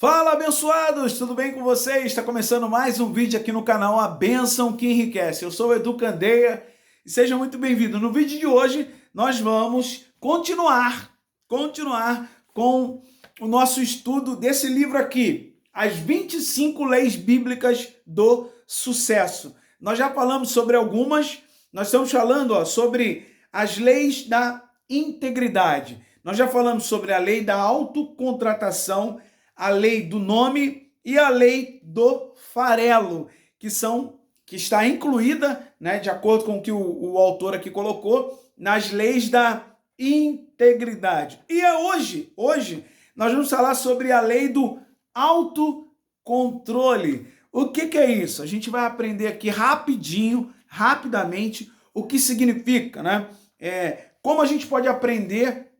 Fala, abençoados! Tudo bem com vocês? Está começando mais um vídeo aqui no canal A Bênção que Enriquece. Eu sou o Edu Candeia e seja muito bem-vindo. No vídeo de hoje, nós vamos continuar com o nosso estudo desse livro aqui, As 25 Leis Bíblicas do Sucesso. Nós já falamos sobre algumas, nós estamos falando sobre as leis da integridade. Nós já falamos sobre a lei da autocontratação, a lei do nome e a lei do farelo, que está incluída, né, de acordo com o que o autor aqui colocou, nas leis da integridade. E hoje nós vamos falar sobre a lei do autocontrole. O que é isso? A gente vai aprender aqui rapidamente, o que significa, né? Como a gente pode aprender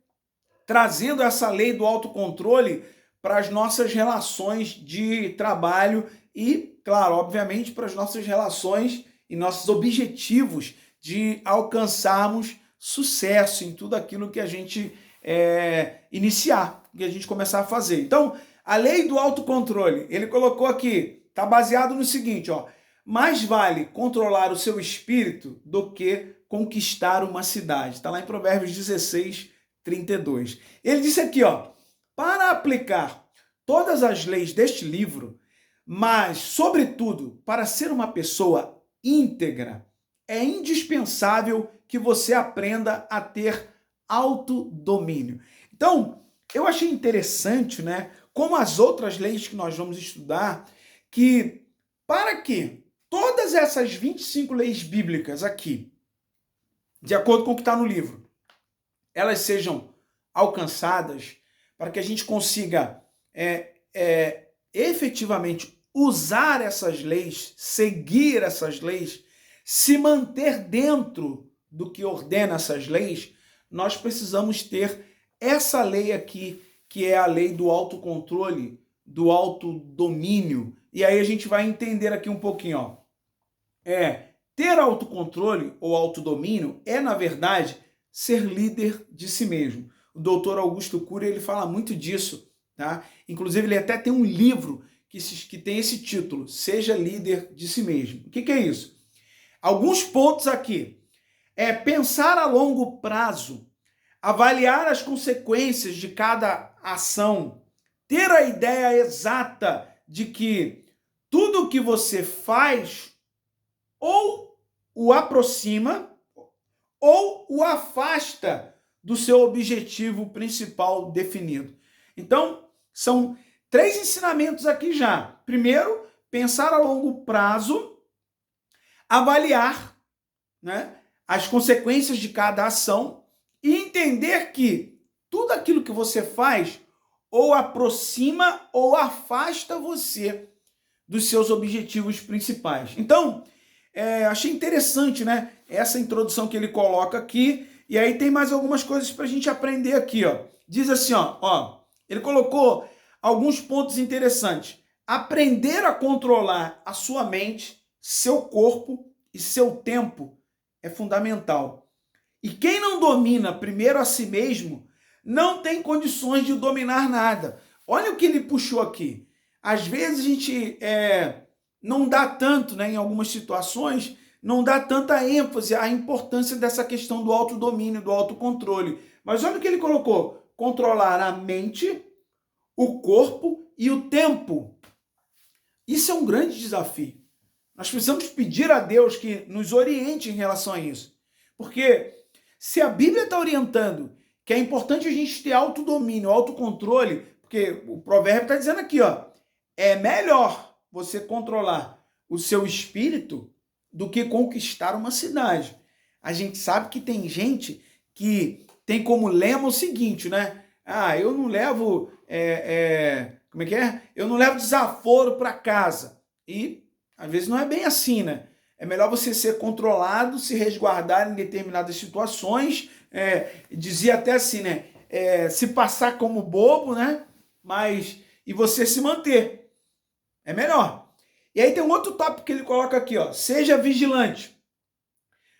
trazendo essa lei do autocontrole para as nossas relações de trabalho e, claro, obviamente, para as nossas relações e nossos objetivos de alcançarmos sucesso em tudo aquilo que a gente iniciar, que a gente começar a fazer. Então, a lei do autocontrole, ele colocou aqui, está baseado no seguinte, ó: mais vale controlar o seu espírito do que conquistar uma cidade. Está lá em Provérbios 16, 32. Ele disse aqui, ó: para aplicar todas as leis deste livro, mas, sobretudo, para ser uma pessoa íntegra, é indispensável que você aprenda a ter autodomínio. Então, eu achei interessante, né, como as outras leis que nós vamos estudar, que para que todas essas 25 leis bíblicas aqui, de acordo com o que está no livro, elas sejam alcançadas, para que a gente consiga efetivamente usar essas leis, seguir essas leis, se manter dentro do que ordena essas leis, nós precisamos ter essa lei aqui, que é a lei do autocontrole, do autodomínio. E aí a gente vai entender aqui um pouquinho, ó. Ter autocontrole ou autodomínio é, na verdade, ser líder de si mesmo. O doutor Augusto Cury, ele fala muito disso, tá? Inclusive, ele até tem um livro que tem esse título, Seja Líder de Si Mesmo. O que é isso? Alguns pontos aqui. Pensar a longo prazo, avaliar as consequências de cada ação, ter a ideia exata de que tudo que você faz ou o aproxima ou o afasta do seu objetivo principal definido. Então, são 3 ensinamentos aqui já. Primeiro, pensar a longo prazo, avaliar, né, as consequências de cada ação e entender que tudo aquilo que você faz ou aproxima ou afasta você dos seus objetivos principais. Então, achei interessante, né, essa introdução que ele coloca aqui. E aí tem mais algumas coisas para a gente aprender aqui, ó. Diz assim, ó, ele colocou alguns pontos interessantes. Aprender a controlar a sua mente, seu corpo e seu tempo é fundamental. E quem não domina primeiro a si mesmo, não tem condições de dominar nada. Olha o que ele puxou aqui. Às vezes a gente não dá tanto, né, em algumas situações, não dá tanta ênfase à importância dessa questão do autodomínio, do autocontrole. Mas olha o que ele colocou: controlar a mente, o corpo e o tempo. Isso é um grande desafio. Nós precisamos pedir a Deus que nos oriente em relação a isso. Porque se a Bíblia está orientando que é importante a gente ter autodomínio, autocontrole, porque o provérbio está dizendo aqui, ó, é melhor você controlar o seu espírito do que conquistar uma cidade. A gente sabe que tem gente que tem como lema o seguinte, né? Eu não levo, como é que é? Eu não levo desaforo para casa. E às vezes não é bem assim, né? É melhor você ser controlado, se resguardar em determinadas situações. Dizia até assim, né? Se passar como bobo, né? E você se manter. É melhor. E aí tem um outro tópico que ele coloca aqui, ó: seja vigilante.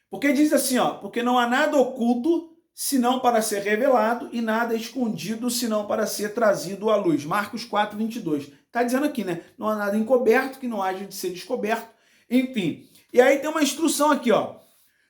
Porque diz assim, ó: porque não há nada oculto senão para ser revelado, e nada é escondido, senão para ser trazido à luz. Marcos 4, 22. Está dizendo aqui, né? Não há nada encoberto que não haja de ser descoberto. Enfim. E aí tem uma instrução aqui, ó.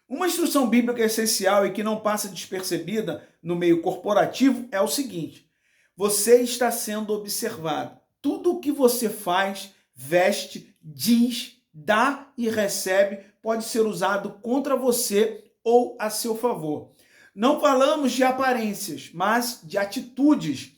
Uma instrução bíblica essencial e que não passa despercebida no meio corporativo é o seguinte: você está sendo observado. Tudo o que você faz, veste, diz, dá e recebe pode ser usado contra você ou a seu favor. Não falamos de aparências, mas de atitudes,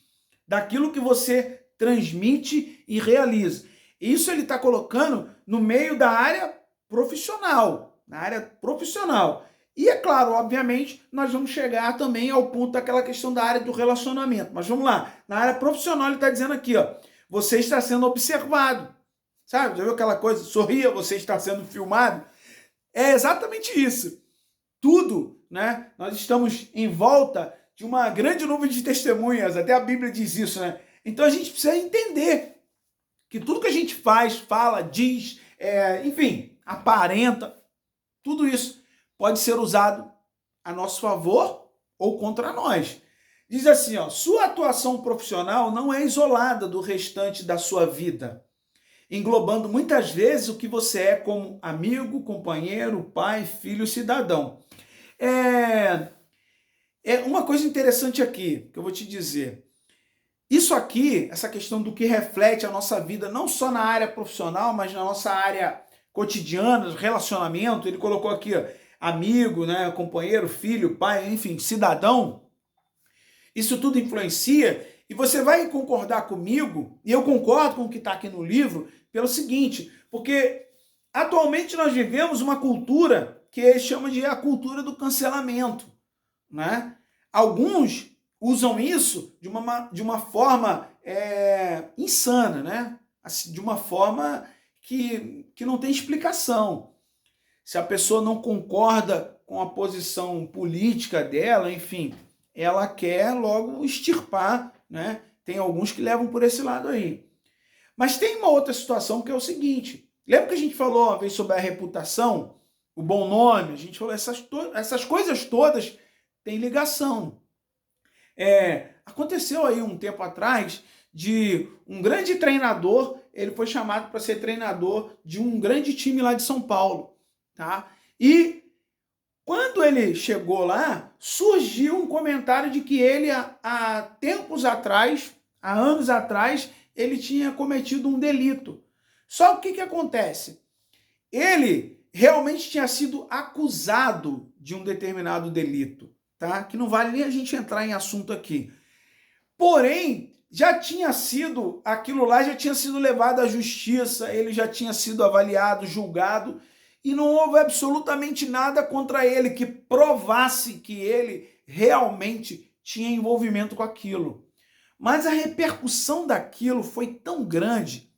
daquilo que você transmite e realiza. Isso ele está colocando no meio da área profissional, na área profissional. E é claro, obviamente, nós vamos chegar também ao ponto daquela questão da área do relacionamento. Mas vamos lá, na área profissional ele está dizendo aqui, ó, você está sendo observado. Sabe, já viu aquela coisa, sorria, você está sendo filmado? É exatamente isso. Tudo, né? Nós estamos em volta de uma grande nuvem de testemunhas, até a Bíblia diz isso, né? Então a gente precisa entender que tudo que a gente faz, fala, diz, enfim, aparenta, tudo isso pode ser usado a nosso favor ou contra nós. Diz assim, ó, sua atuação profissional não é isolada do restante da sua vida, englobando muitas vezes o que você é como amigo, companheiro, pai, filho, cidadão. É uma coisa interessante aqui, que eu vou te dizer. Isso aqui, essa questão do que reflete a nossa vida, não só na área profissional, mas na nossa área cotidiana, relacionamento, ele colocou aqui, ó, amigo, né, companheiro, filho, pai, enfim, cidadão. Isso tudo influencia e você vai concordar comigo, e eu concordo com o que está aqui no livro, pelo seguinte, porque atualmente nós vivemos uma cultura que ele chama de a cultura do cancelamento, né? Alguns usam isso de uma forma insana, né? Assim, de uma forma que não tem explicação. Se a pessoa não concorda com a posição política dela, enfim, ela quer logo extirpar, né? Tem alguns que levam por esse lado aí. Mas tem uma outra situação que é o seguinte, lembra que a gente falou uma vez sobre a reputação, o bom nome, a gente falou essas coisas todas têm ligação. Aconteceu aí um tempo atrás de um grande treinador, ele foi chamado para ser treinador de um grande time lá de São Paulo, tá? E quando ele chegou lá, surgiu um comentário de que ele, há tempos atrás, há anos atrás, ele tinha cometido um delito. Só que o que acontece? Ele realmente tinha sido acusado de um determinado delito, tá? Que não vale nem a gente entrar em assunto aqui. Porém, já tinha sido, aquilo lá já tinha sido levado à justiça, ele já tinha sido avaliado, julgado, e não houve absolutamente nada contra ele que provasse que ele realmente tinha envolvimento com aquilo. Mas a repercussão daquilo foi tão grande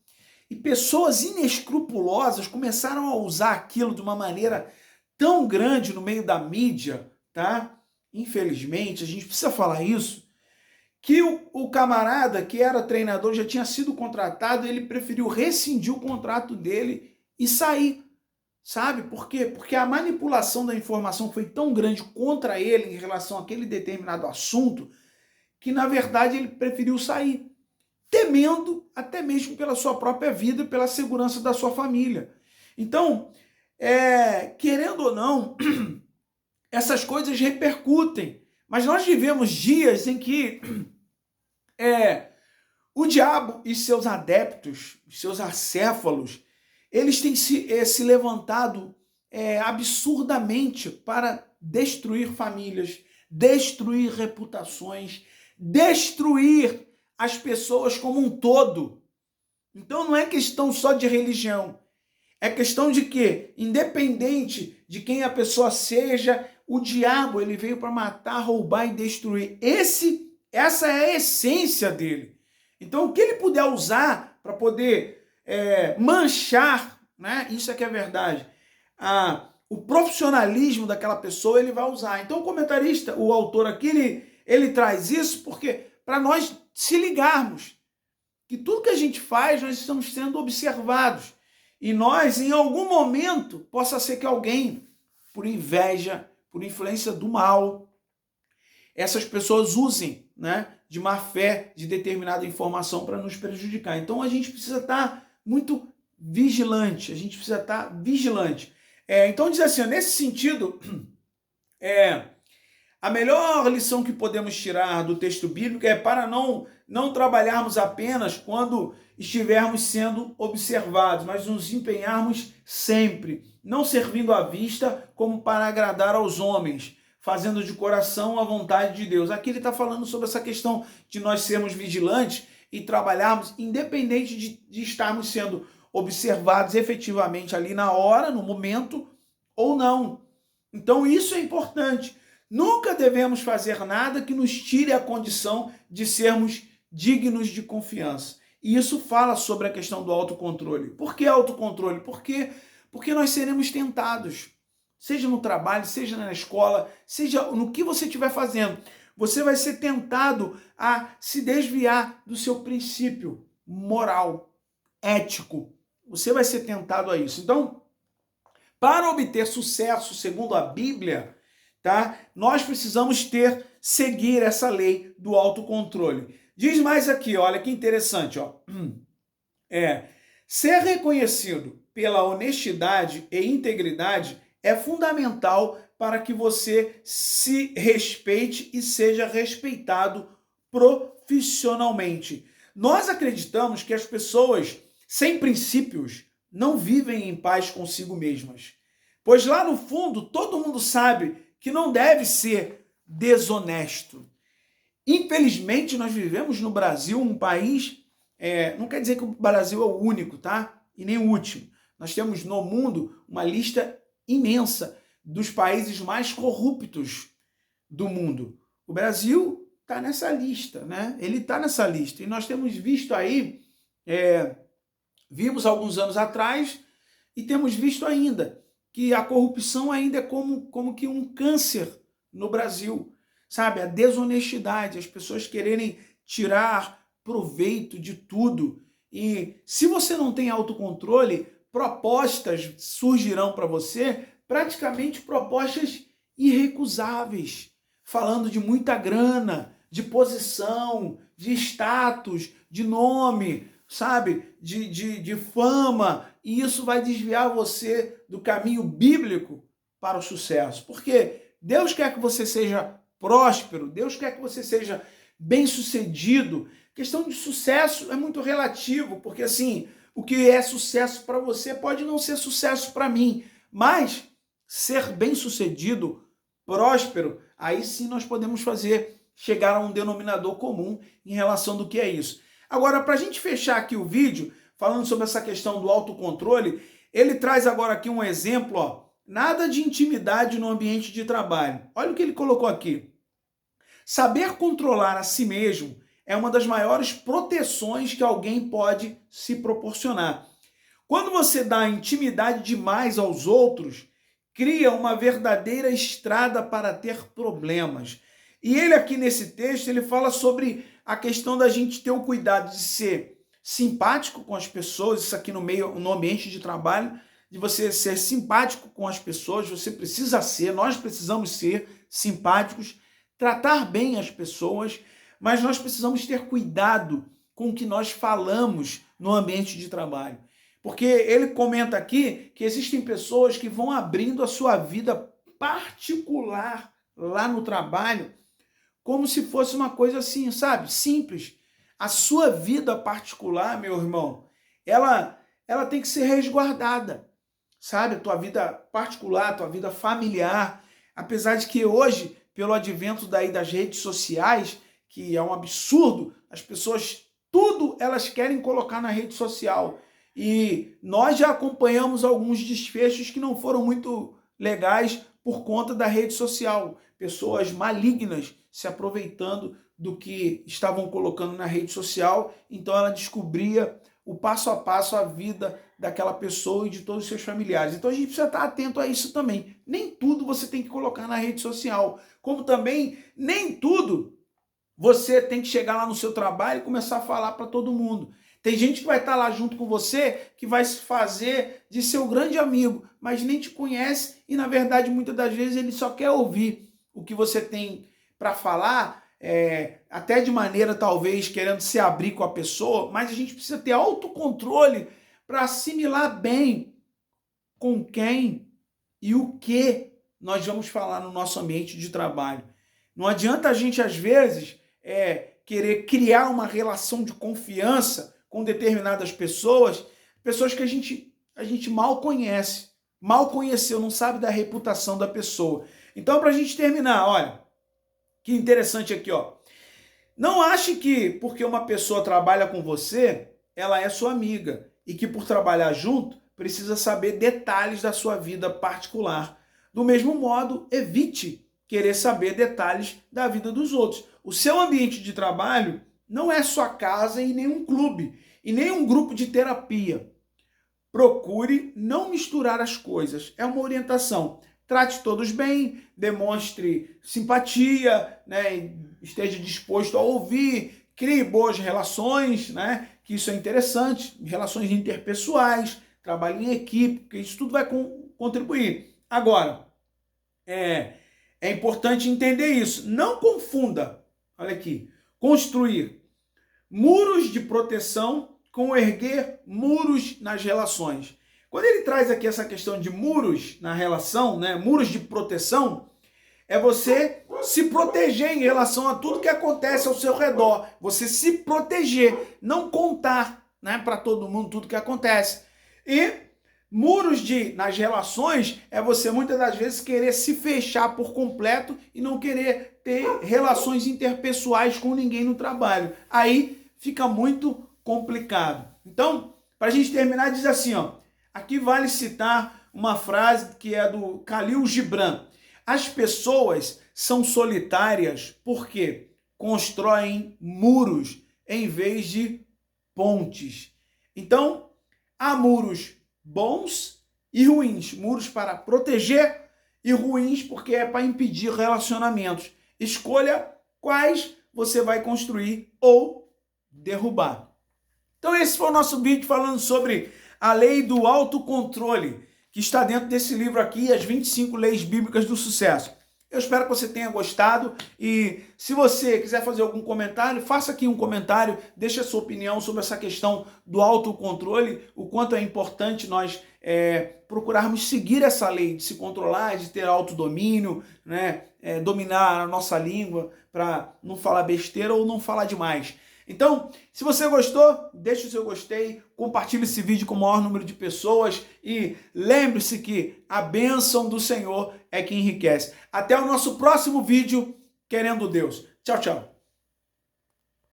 e pessoas inescrupulosas começaram a usar aquilo de uma maneira tão grande no meio da mídia, tá? Infelizmente, a gente precisa falar isso, que o camarada que era treinador já tinha sido contratado, ele preferiu rescindir o contrato dele e sair. Sabe por quê? Porque a manipulação da informação foi tão grande contra ele em relação àquele determinado assunto que, na verdade, ele preferiu sair, temendo até mesmo pela sua própria vida e pela segurança da sua família. Então, querendo ou não, essas coisas repercutem. Mas nós vivemos dias em que o diabo e seus adeptos, seus acéfalos, eles têm se levantado absurdamente para destruir famílias, destruir reputações, destruir as pessoas como um todo. Então não é questão só de religião, é questão de que, independente de quem a pessoa seja, o diabo ele veio para matar, roubar e destruir. Essa é a essência dele. Então o que ele puder usar para poder manchar, né? Isso é que é verdade. O profissionalismo daquela pessoa ele vai usar. Então o comentarista, o autor aqui, ele traz isso porque para nós se ligarmos que tudo que a gente faz nós estamos sendo observados e nós em algum momento possa ser que alguém por inveja, por influência do mal, essas pessoas usem, né, de má fé de determinada informação para nos prejudicar. Então a gente precisa estar muito vigilante, a gente precisa estar vigilante. Então diz assim, nesse sentido, a melhor lição que podemos tirar do texto bíblico é para não trabalharmos apenas quando estivermos sendo observados, mas nos empenharmos sempre, não servindo à vista como para agradar aos homens, fazendo de coração a vontade de Deus. Aqui ele está falando sobre essa questão de nós sermos vigilantes e trabalharmos independente de estarmos sendo observados efetivamente ali na hora, no momento, ou não. Então isso é importante. Nunca devemos fazer nada que nos tire a condição de sermos dignos de confiança. E isso fala sobre a questão do autocontrole. Por que autocontrole? Porque nós seremos tentados. Seja no trabalho, seja na escola, seja no que você estiver fazendo. Você vai ser tentado a se desviar do seu princípio moral, ético. Você vai ser tentado a isso. Então, para obter sucesso, segundo a Bíblia, tá? Nós precisamos seguir essa lei do autocontrole. Diz mais aqui, olha que interessante, ó. Ser reconhecido pela honestidade e integridade é fundamental para que você se respeite e seja respeitado profissionalmente. Nós acreditamos que as pessoas sem princípios não vivem em paz consigo mesmas, pois lá no fundo todo mundo sabe que não deve ser desonesto. Infelizmente, nós vivemos no Brasil, um país, não quer dizer que o Brasil é o único, tá? E nem o último. Nós temos no mundo uma lista imensa dos países mais corruptos do mundo. O Brasil está nessa lista, né? Ele está nessa lista. E nós temos visto aí, vimos alguns anos atrás e temos visto ainda, que a corrupção ainda é como que um câncer no Brasil, sabe? A desonestidade, as pessoas quererem tirar proveito de tudo. E se você não tem autocontrole, propostas surgirão para você, praticamente propostas irrecusáveis, falando de muita grana, de posição, de status, de nome, sabe? De fama, e isso vai desviar você do caminho bíblico para o sucesso. Porque Deus quer que você seja próspero, Deus quer que você seja bem-sucedido. A questão de sucesso é muito relativo, porque assim, o que é sucesso para você pode não ser sucesso para mim, mas ser bem-sucedido, próspero, aí sim nós podemos chegar a um denominador comum em relação do que é isso. Agora, para a gente fechar aqui o vídeo, falando sobre essa questão do autocontrole, ele traz agora aqui um exemplo, ó, nada de intimidade no ambiente de trabalho. Olha o que ele colocou aqui. Saber controlar a si mesmo é uma das maiores proteções que alguém pode se proporcionar. Quando você dá intimidade demais aos outros, cria uma verdadeira estrada para ter problemas. E ele aqui nesse texto, ele fala sobre a questão da gente ter o cuidado de ser simpático com as pessoas, isso aqui no ambiente de trabalho, de você ser simpático com as pessoas, você precisa ser, nós precisamos ser simpáticos, tratar bem as pessoas, mas nós precisamos ter cuidado com o que nós falamos no ambiente de trabalho. Porque ele comenta aqui que existem pessoas que vão abrindo a sua vida particular lá no trabalho, como se fosse uma coisa assim, sabe? Simples. A sua vida particular, meu irmão, ela tem que ser resguardada, sabe? A tua vida particular, a tua vida familiar. Apesar de que hoje, pelo advento das redes sociais, que é um absurdo, as pessoas, tudo elas querem colocar na rede social. E nós já acompanhamos alguns desfechos que não foram muito legais por conta da rede social. Pessoas malignas se aproveitando do que estavam colocando na rede social, então ela descobria o passo a passo a vida daquela pessoa e de todos os seus familiares. Então a gente precisa estar atento a isso também. Nem tudo você tem que colocar na rede social, como também nem tudo você tem que chegar lá no seu trabalho e começar a falar para todo mundo. Tem gente que vai estar lá junto com você, que vai se fazer de seu grande amigo, mas nem te conhece e, na verdade, muitas das vezes ele só quer ouvir o que você tem para falar, até de maneira talvez querendo se abrir com a pessoa, mas a gente precisa ter autocontrole para assimilar bem com quem e o que nós vamos falar no nosso ambiente de trabalho. Não adianta a gente, às vezes, querer criar uma relação de confiança com determinadas pessoas que a gente mal conhece, mal conheceu, não sabe da reputação da pessoa. Então, para a gente terminar, olha, que interessante aqui, ó. Não ache que porque uma pessoa trabalha com você, ela é sua amiga e que por trabalhar junto, precisa saber detalhes da sua vida particular. Do mesmo modo, evite querer saber detalhes da vida dos outros. O seu ambiente de trabalho não é sua casa e nem um clube, e nem um grupo de terapia. Procure não misturar as coisas. É uma orientação. Trate todos bem, demonstre simpatia, né? Esteja disposto a ouvir, crie boas relações, né? Que isso é interessante, relações interpessoais, trabalho em equipe, porque isso tudo vai contribuir. Agora, é importante entender isso. Não confunda, olha aqui, construir muros de proteção com erguer muros nas relações. Quando ele traz aqui essa questão de muros na relação, né, muros de proteção, é você se proteger em relação a tudo que acontece ao seu redor. Você se proteger, não contar, né, para todo mundo tudo que acontece. E muros nas relações é você muitas das vezes querer se fechar por completo e não querer ter relações interpessoais com ninguém no trabalho. Aí fica muito complicado. Então, para a gente terminar, diz assim, ó, aqui vale citar uma frase que é do Khalil Gibran. As pessoas são solitárias porque constroem muros em vez de pontes. Então, há muros bons e ruins. Muros para proteger e ruins porque é para impedir relacionamentos. Escolha quais você vai construir ou derrubar. Então esse foi o nosso vídeo falando sobre a lei do autocontrole, que está dentro desse livro aqui, As 25 Leis Bíblicas do Sucesso. Eu espero que você tenha gostado e se você quiser fazer algum comentário, faça aqui um comentário, deixe a sua opinião sobre essa questão do autocontrole, o quanto é importante nós procurarmos seguir essa lei de se controlar, de ter autodomínio, né? Dominar a nossa língua para não falar besteira ou não falar demais. Então, se você gostou, deixe o seu gostei, compartilhe esse vídeo com o maior número de pessoas e lembre-se que a bênção do Senhor é que enriquece. Até o nosso próximo vídeo, querendo Deus. Tchau, tchau.